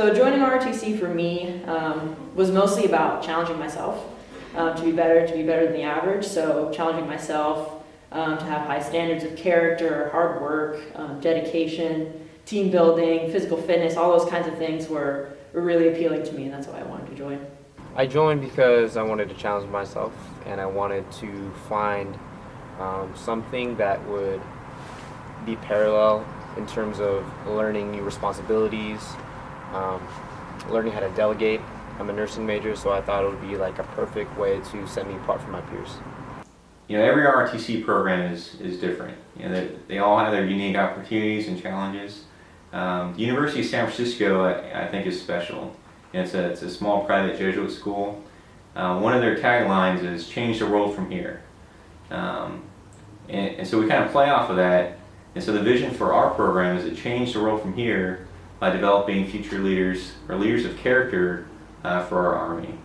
So joining ROTC for me was mostly about challenging myself to be better than the average. So challenging myself to have high standards of character, hard work, dedication, team building, physical fitness, all those kinds of things were really appealing to me, and that's why I wanted to join. I joined because I wanted to challenge myself, and I wanted to find something that would be parallel in terms of learning new responsibilities, learning how to delegate. I'm a nursing major, so I thought it would be like a perfect way to set me apart from my peers. You know, every ROTC program is different. You know, they all have their unique opportunities and challenges. The University of San Francisco, I think, is special. It's a small private Jesuit school. One of their taglines is "Change the world from here," and so we kind of play off of that. And so the vision for our program is to change the world from here by developing future leaders or leaders of character for our Army.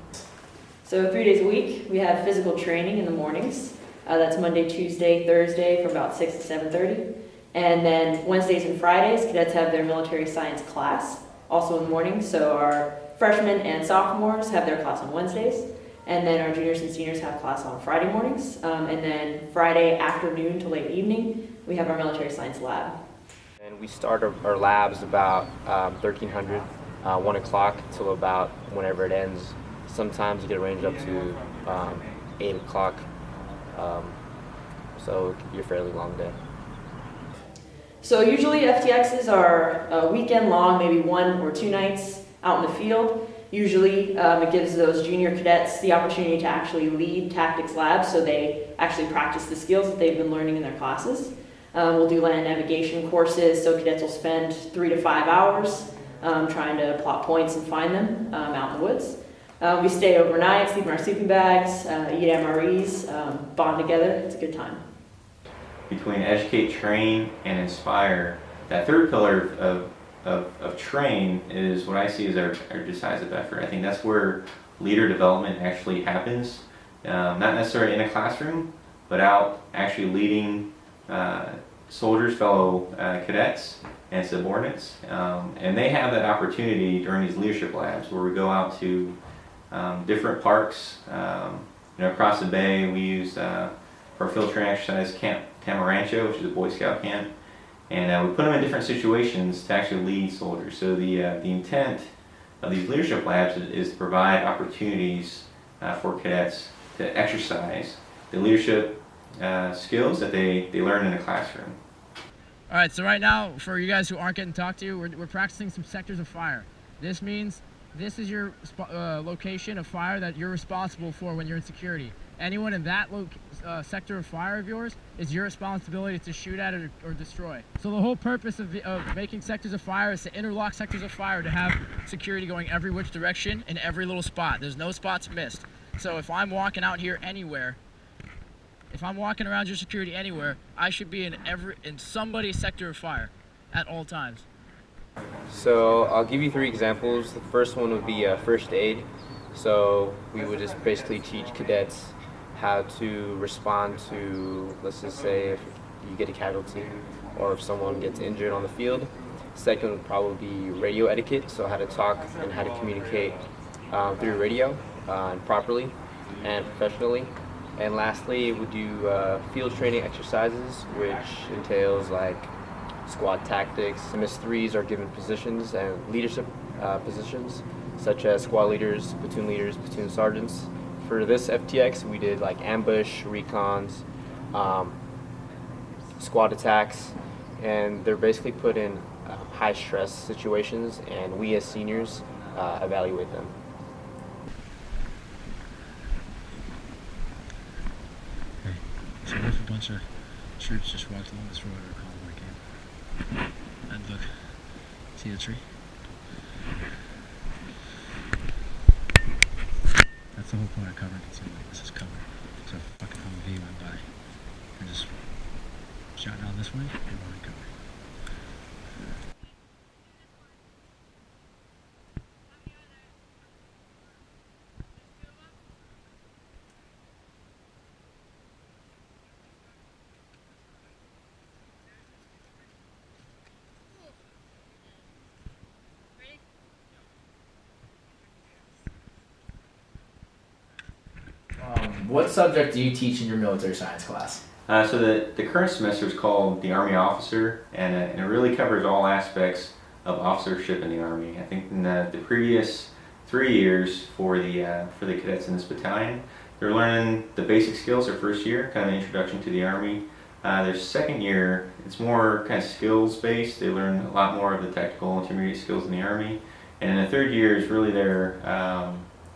So 3 days a week, we have physical training in the mornings. That's Monday, Tuesday, Thursday from about 6 to 7:30. And then Wednesdays and Fridays, cadets have their military science class, also in the morning. So our freshmen and sophomores have their class on Wednesdays. And then our juniors and seniors have class on Friday mornings. And then Friday afternoon to late evening, we have our military science lab. And we start our labs about 1300, 1 o'clock till about whenever it ends. Sometimes you get arranged up to 8 o'clock, so it could be a fairly long day. So usually FTXs are a weekend long, maybe 1 or 2 nights out in the field. Usually it gives those junior cadets the opportunity to actually lead tactics labs, so they actually practice the skills that they've been learning in their classes. We'll do land navigation courses, so cadets will spend 3 to 5 hours trying to plot points and find them out in the woods. We stay overnight, sleep in our sleeping bags, eat MREs, bond together. It's a good time. Between educate, train, and inspire, that third pillar of train is what I see as our decisive effort. I think that's where leader development actually happens, not necessarily in a classroom, but out actually leading soldiers, fellow cadets, and subordinates. And they have that opportunity during these leadership labs where we go out to different parks across the bay. We use for field training exercise Camp Tamarancho, which is a Boy Scout camp, and we put them in different situations to actually lead soldiers. So the intent of these leadership labs is to provide opportunities for cadets to exercise the leadership skills that they learn in the classroom. All right, so right now, for you guys who aren't getting talked to, we're practicing some sectors of fire. This means this is your location of fire that you're responsible for when you're in security. Anyone in that sector of fire of yours is your responsibility to shoot at it or destroy. So the whole purpose of making sectors of fire is to interlock sectors of fire to have security going every which direction in every little spot. There's no spots missed. So if I'm walking out here anywhere, if I'm walking around your security anywhere, I should be in somebody's sector of fire at all times. So I'll give you 3 examples. The first one would be first aid. So we would just basically teach cadets how to respond to, let's just say, if you get a casualty or if someone gets injured on the field. Second would probably be radio etiquette, so how to talk and how to communicate through radio and properly and professionally. And lastly, we do field training exercises, which entails like squad tactics. MS3s are given positions and leadership positions, such as squad leaders, platoon sergeants. For this FTX, we did like ambush, recons, squad attacks, and they're basically put in high stress situations, and we as seniors evaluate them. Okay, so what if a bunch of troops just walked along this road or convoy came? And look, see the tree? That's the whole point of cover concealment. This is cover. So if a fucking Humvee went by and just shot down this way, you're going cover. What subject do you teach in your military science class? So the current semester is called the Army Officer, and it really covers all aspects of officership in the Army. I think in the previous 3 years for the cadets in this battalion, they're learning the basic skills their first year, kind of an introduction to the Army. Their second year, it's more kind of skills based. They learn a lot more of the tactical intermediate skills in the Army. And in the third year is really the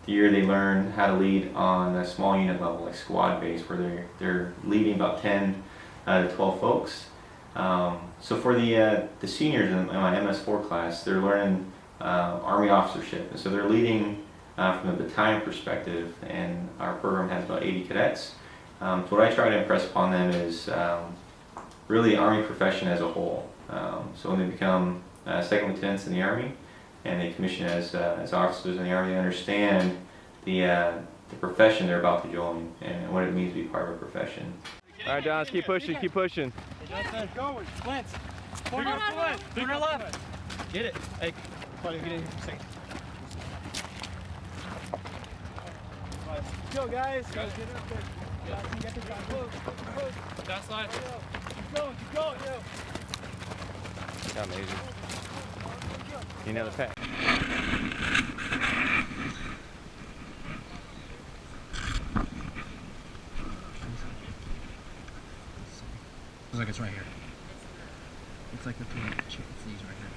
year they learn how to lead on a small unit level, like squad base, where they're leading about 10 to 12 folks. So for the seniors in my MS4 class, they're learning Army officership, and so they're leading from a battalion perspective, and our program has about 80 cadets. So what I try to impress upon them is really Army profession as a whole. So when they become second lieutenants in the Army, and they commission as officers in the Army, they understand the profession they're about to join and what it means to be part of a profession. All right, Don, keep pushing, keep pushing. Justin, going. Lance. Finger left. Get it. Hey, buddy, get in. Second. Go, guys. Go. Get it up there. Get the guy. Close. Down slide. Keep going. Yo. Amazing. You know the pack. Looks like it's right here. Looks like the three it's these right here.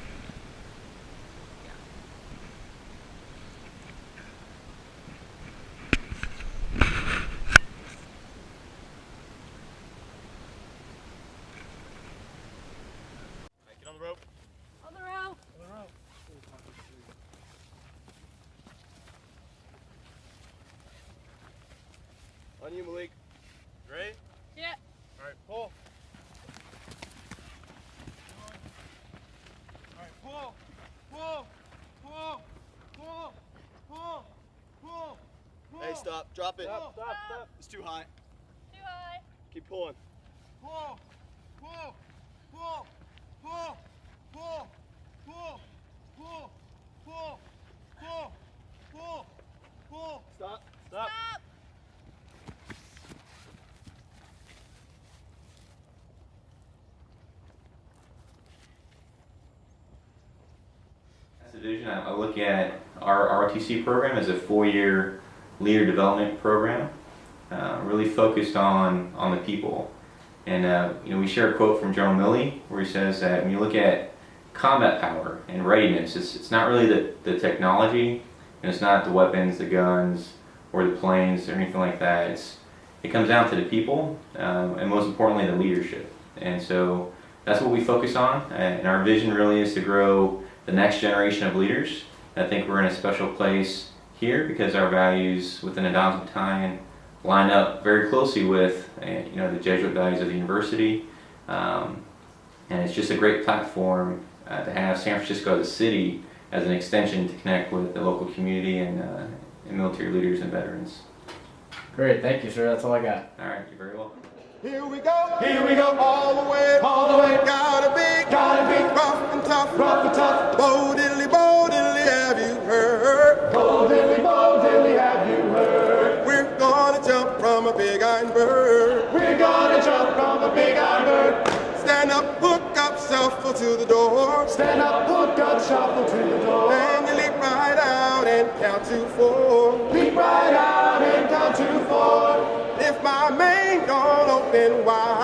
Get on the rope. On the rope. On you, Malik. Ready? Yeah. All right, pull. All right, pull. Hey, stop. Drop it. Stop. It's too high. Too high. Keep pulling. Stop. Stop. Division, I look at our ROTC program as a 4-year leader development program, really focused on the people. And we share a quote from General Milley where he says that when you look at combat power and readiness, it's not really the technology, and it's not the weapons, the guns, or the planes, or anything like that. It comes down to the people, and most importantly, the leadership. And so that's what we focus on, and our vision really is to grow the next generation of leaders. I think we're in a special place here because our values within the Downs Battalion line up very closely with the Jesuit values of the university, and it's just a great platform to have San Francisco as a city as an extension to connect with the local community and military leaders and veterans. Great, thank you, sir. That's all I got. All right, you're very welcome. Here we go, all the way, gotta be rough and tough, bold diddly, have you heard? Bold diddly, have you heard? We're gonna jump from a big iron bird. Stand up, hook up, shuffle to the door. And you leap right out and count to 4. If my main don't open wide,